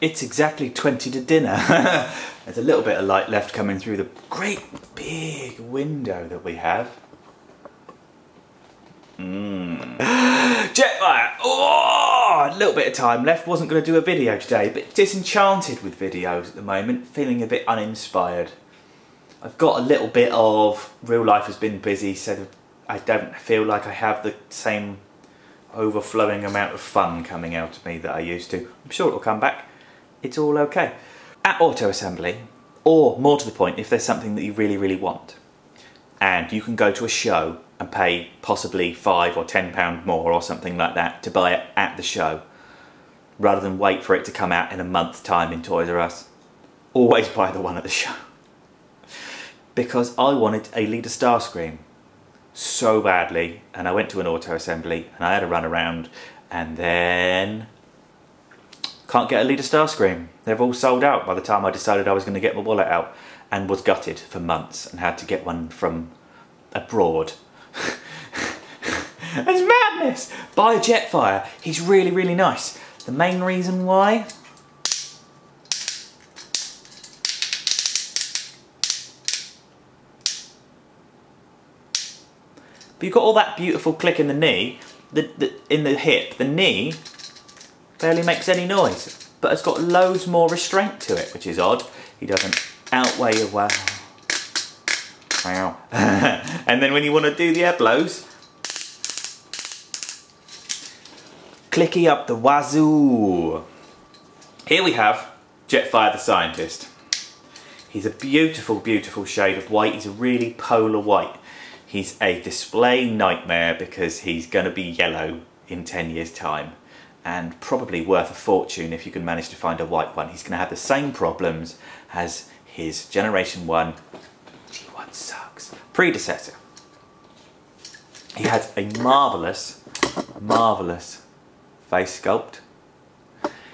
It's exactly 20 to dinner. There's a little bit of light left coming through the great big window that we have. Jetfire! Oh, a little bit of time left. Wasn't going to do a video today, but disenchanted with videos at the moment. Feeling a bit uninspired. I've got a little bit of real life has been busy, so I don't feel like I have the same overflowing amount of fun coming out of me that I used to. I'm sure it'll come back. It's all okay. At auto assembly, or more to the point, if there's something that you really, really want, and you can go to a show and pay possibly £5 or £10 more or something like that to buy it at the show, rather than wait for it to come out in a month's time in Toys R Us, always buy the one at the show. Because I wanted a leader Starscream so badly, and I went to an auto assembly and I had a run around, and then can't get a leader Starscream. They've all sold out by the time I decided I was going to get my wallet out, and was gutted for months and had to get one from abroad. It's madness! Buy a Jetfire. He's really, really nice. The main reason why? But you've got all that beautiful click in the knee, in the hip. The knee barely makes any noise, but it's got loads more restraint to it, which is odd. He doesn't outweigh your wow. Wow. And then when you want to do the air blows, clicky up the wazoo. Here we have Jetfire the Scientist. He's a beautiful, beautiful shade of white. He's a really polar white. He's a display nightmare because he's going to be yellow in 10 years' time, and probably worth a fortune if you can manage to find a white one. He's going to have the same problems as his Generation 1 G1 sucks predecessor. He has a marvellous, marvellous face sculpt.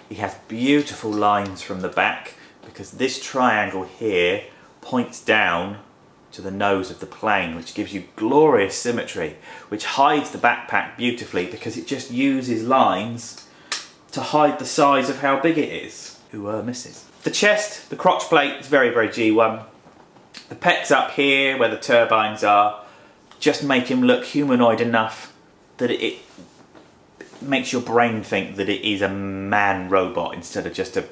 He has beautiful lines from the back because this triangle here points down to the nose of the plane, which gives you glorious symmetry, which hides the backpack beautifully because it just uses lines to hide the size of how big it is. Who misses? The chest, the crotch plate is very, very G1. The pecs up here where the turbines are just make him look humanoid enough that it makes your brain think that it is a man robot instead of just a,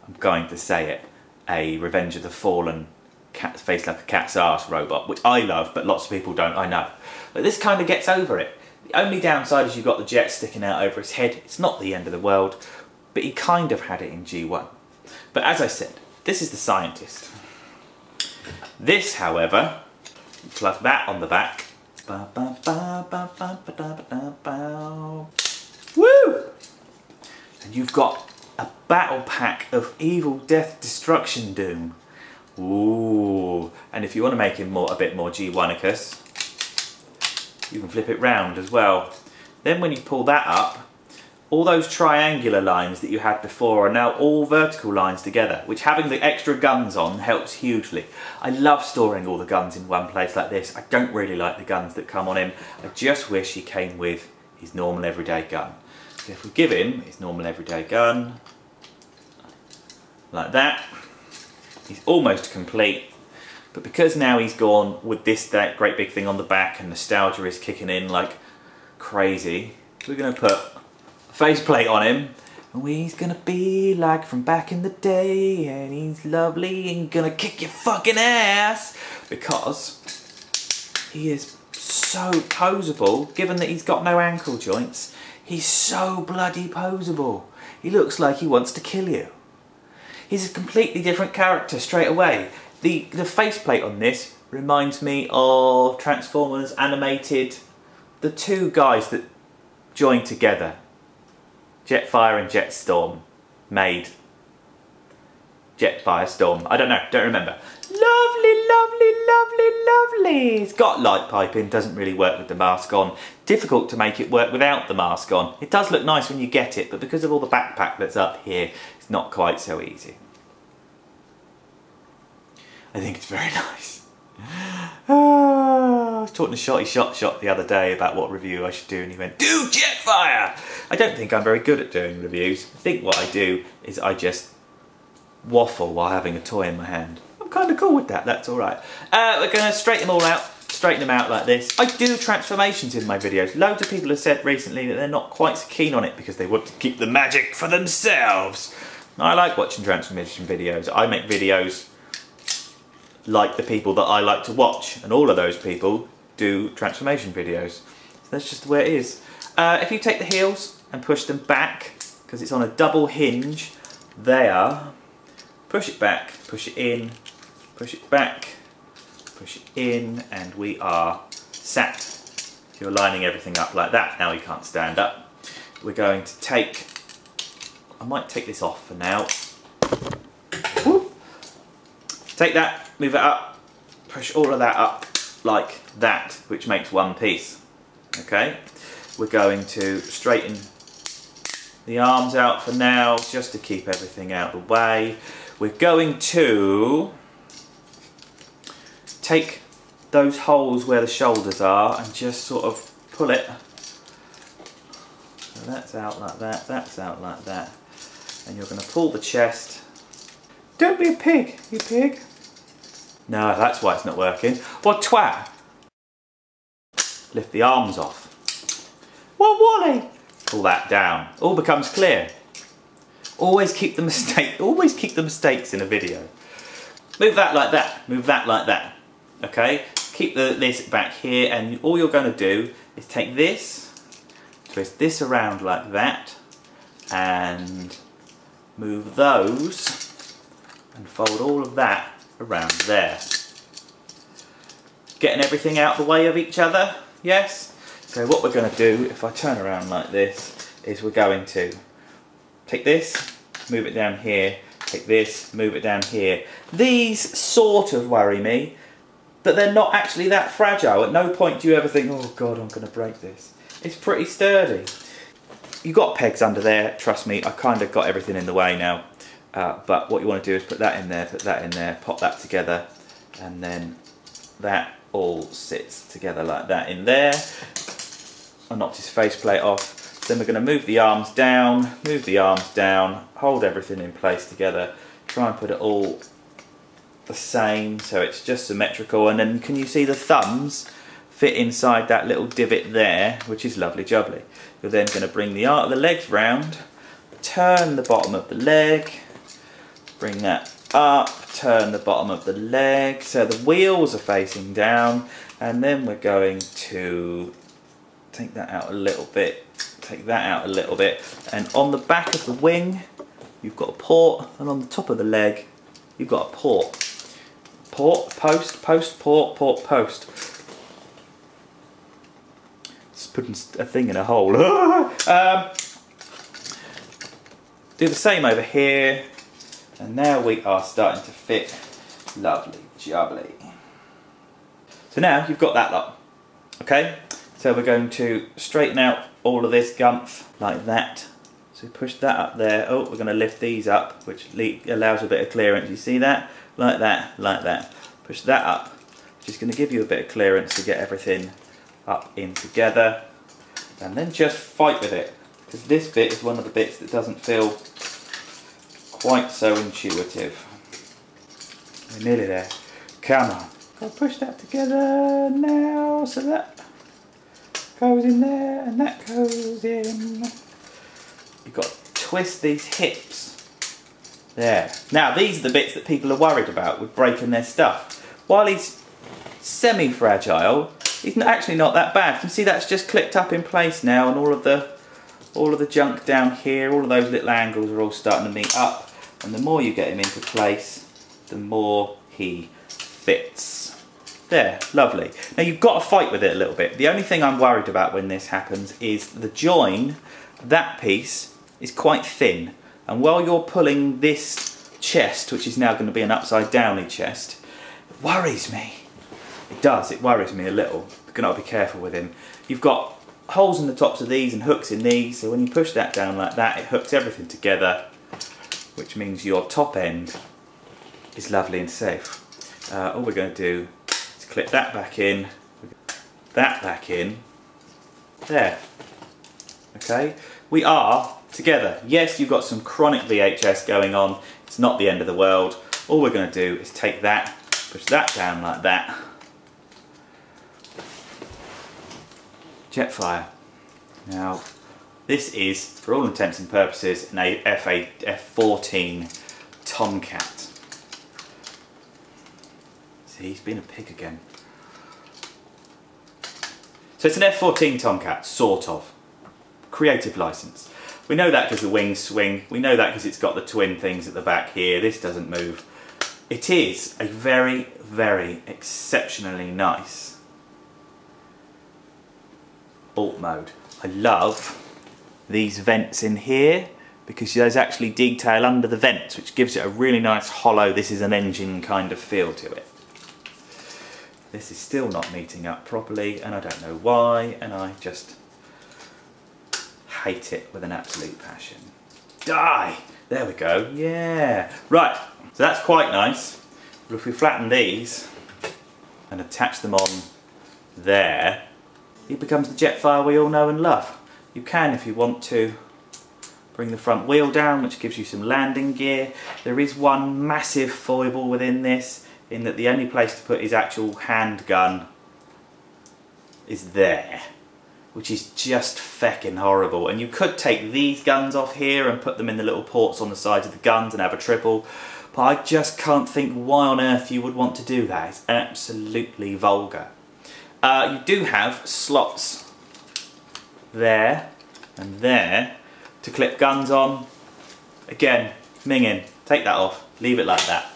I'm going to say it, a Revenge of the Fallen cat face like a cat's arse robot, which I love, but lots of people don't, I know. But this kind of gets over it. The only downside is you've got the jet sticking out over his head. It's not the end of the world, but he kind of had it in G1. But as I said, this is the Scientist. This, however, plug that on the back. Woo! And you've got a battle pack of evil, death, destruction, doom. Ooh, and if you want to make him a bit more G1icus, you can flip it round as well. Then when you pull that up, all those triangular lines that you had before are now all vertical lines together, which having the extra guns on helps hugely. I love storing all the guns in one place like this. I don't really like the guns that come on him. I just wish he came with his normal everyday gun. So if we give him his normal everyday gun, like that, he's almost complete, but because now he's gone with that great big thing on the back and nostalgia is kicking in like crazy, we're going to put a faceplate on him, and he's going to be like from back in the day, and he's lovely and going to kick your fucking ass, because he is so poseable, given that he's got no ankle joints. He's so bloody poseable. He looks like he wants to kill you. He's a completely different character straight away. The faceplate on this reminds me of Transformers animated, the two guys that joined together, Jetfire and Jetstorm, made Jetfire Storm. I don't know, don't remember. Lovely, lovely, lovely, lovely. It's got light piping, doesn't really work with the mask on. Difficult to make it work without the mask on. It does look nice when you get it, but because of all the backpack that's up here, it's not quite so easy. I think it's very nice. I was talking to Shotty Shot the other day about what review I should do, and he went, "Do Jetfire!" I don't think I'm very good at doing reviews. I think what I do is I just waffle while having a toy in my hand. I'm kind of cool with that, that's alright. We're going to straighten them all out, straighten them out like this. I do transformations in my videos. Loads of people have said recently that they're not quite so keen on it because they want to keep the magic for themselves. I like watching transformation videos. I make videos like the people that I like to watch, and all of those people do transformation videos. So that's just the way it is. If you take the heels and push them back, because it's on a double hinge, there, push it back, push it in, push it back, push it in, and we are sat. You're lining everything up like that. Now you can't stand up. We're going to take, I might take this off for now. Woo. Take that, move it up, push all of that up like that, which makes one piece. Okay, we're going to straighten the arms out for now, just to keep everything out of the way. We're going to take those holes where the shoulders are and just sort of pull it. So that's out like that, that's out like that. And you're going to pull the chest. Don't be a pig, you pig. No, that's why it's not working. What twat? Lift the arms off. What Wally? Pull that down. All becomes clear. Always keep the mistakes in a video. Move that like that. Move that like that. Okay? Keep this back here, and all you're going to do is take this, twist this around like that, and move those and fold all of that around there. Getting everything out the way of each other, yes? So what we're going to do, if I turn around like this, is we're going to take this, move it down here, take this, move it down here. These sort of worry me, but they're not actually that fragile. At no point do you ever think, oh God, I'm going to break this. It's pretty sturdy. You've got pegs under there, trust me, I kind of got everything in the way now. But what you want to do is put that in there, pop that together, and then that all sits together like that in there. I knocked his faceplate off. Then we're going to move the arms down, hold everything in place together, try and put it all the same so it's just symmetrical, and then can you see the thumbs fit inside that little divot there, which is lovely jubbly. You're then going to bring the legs round, turn the bottom of the leg, bring that up, turn the bottom of the leg so the wheels are facing down, and then we're going to take that out a little bit, take that out a little bit, and on the back of the wing you've got a port, and on the top of the leg you've got a port. Port, post, post, port, port, post. Just putting a thing in a hole. Do the same over here, and now we are starting to fit. Lovely jubbly. So now you've got that lot, okay? So we're going to straighten out all of this gumph like that. So push that up there. Oh, we're going to lift these up, which allows a bit of clearance. You see that? Like that, like that. Push that up, which is going to give you a bit of clearance to get everything up in together. And then just fight with it, because this bit is one of the bits that doesn't feel quite so intuitive. We're nearly there. Come on. Gotta push that together now, so that goes in there and that goes in. You've got to twist these hips. There. Now these are the bits that people are worried about with breaking their stuff. While he's semi-fragile, he's actually not that bad. You can see that's just clipped up in place now, and all of the junk down here, all of those little angles are all starting to meet up. And the more you get him into place, the more he fits. There, lovely. Now you've got to fight with it a little bit. The only thing I'm worried about when this happens is the join, that piece, is quite thin. And while you're pulling this chest, which is now going to be an upside downy chest, it worries me. It does, it worries me a little. You're going to be careful with him. You've got holes in the tops of these and hooks in these, so when you push that down like that, it hooks everything together, which means your top end is lovely and safe. All we're going to do is clip that back in, that back in, there. Okay, we are together. Yes, you've got some chronic VHS going on. It's not the end of the world. All we're going to do is take that, push that down like that. Jetfire. Now, this is, for all intents and purposes, an F14 Tomcat. See, he's been a pig again. So it's an F14 Tomcat, sort of. Creative license. We know that because the wings swing. We know that because it's got the twin things at the back here. This doesn't move. It is a very, very exceptionally nice alt mode. I love these vents in here because there's actually detail under the vents, which gives it a really nice hollow, this is an engine kind of feel to it. This is still not meeting up properly and I don't know why, and I just hate it with an absolute passion. Die! There we go, yeah. Right, so that's quite nice. But if we flatten these and attach them on there, it becomes the Jetfire we all know and love. You can, if you want to, bring the front wheel down, which gives you some landing gear. There is one massive foible within this, in that the only place to put his actual handgun is there, which is just feckin' horrible. And you could take these guns off here and put them in the little ports on the sides of the guns and have a triple, but I just can't think why on earth you would want to do that. It's absolutely vulgar. You do have slots there and there to clip guns on. Again, minging, take that off, leave it like that.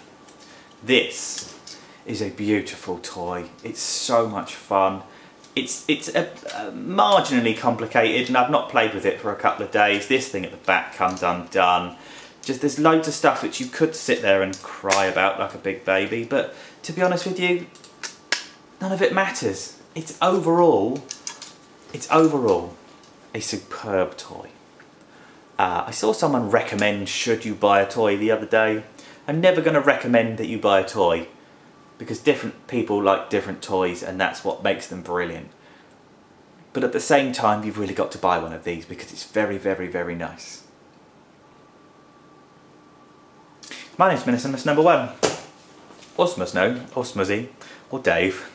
This is a beautiful toy. It's so much fun. It's marginally complicated and I've not played with it for a couple of days. This thing at the back comes undone. Just there's loads of stuff which you could sit there and cry about like a big baby, but to be honest with you, none of it matters. It's overall a superb toy. I saw someone recommend should you buy a toy the other day. I'm never going to recommend that you buy a toy because different people like different toys and that's what makes them brilliant. But at the same time, you've really got to buy one of these because it's very, very, very nice. My name's Minimus number 1. Or Smuzno, or Smuzzy, or Dave.